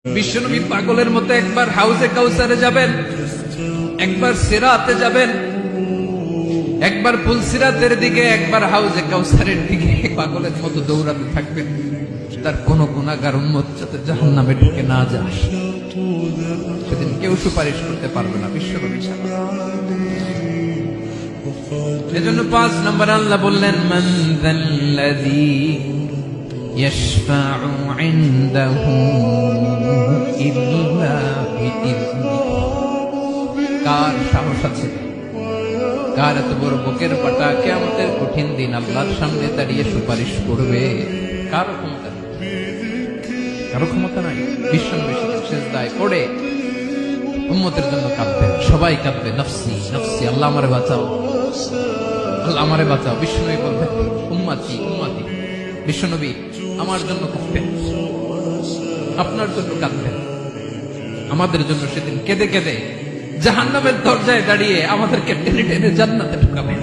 বিশ্বনবী পাগলের মতো একবার হাউজে কাউসারে যাবেন, একবার সিরাতে যাবেন, একবার পুলসিরাতের দিকে, একবার হাউজে কাউসারের দিকে পাগলের মতো দৌড়াতে থাকবেন। তার কোন গুনাহগার উম্মত যাতে জাহান্নামে ঢুকে না যায়, সেদিন কেউ সুপারিশ করতে পারবে না বিশ্বনবী ছাড়া। এজন্য 5 নম্বর আল্লাহ বললেন, মান যাল্লাযী ইয়াশফাউ ইনদাহু ইল্লা বিইযনিহি। কার সাহস আছে, কার এত বড় বুকের পাটা কিয়ামতের কঠিন দিন আল্লাহর সামনে দাঁড়িয়ে সুপারিশ করবে? কারো ক্ষমতা নেই, কারো ক্ষমতা নাই। বিশ্বনবী সিজদায় পড়ে উম্মতের জন্য কাঁদবেন, সবাই কাঁদবে, নফসি নফসি, আল্লাহ আমারে বাঁচাও, আল্লাহ আমারে বাঁচাও। বিশ্বনবী বলবেন, উম্মতি উম্মতি। বিশ্বনবী আমার জন্য কাঁদবেন, আপনার জন্য কাঁদবেন, আমাদের জন্য সেদিন কেঁদে কেঁদে জাহান্নামের দরজায় দাঁড়িয়ে আমাদেরকে টেনে টেনে জান্নাতে ঢুকাবেন।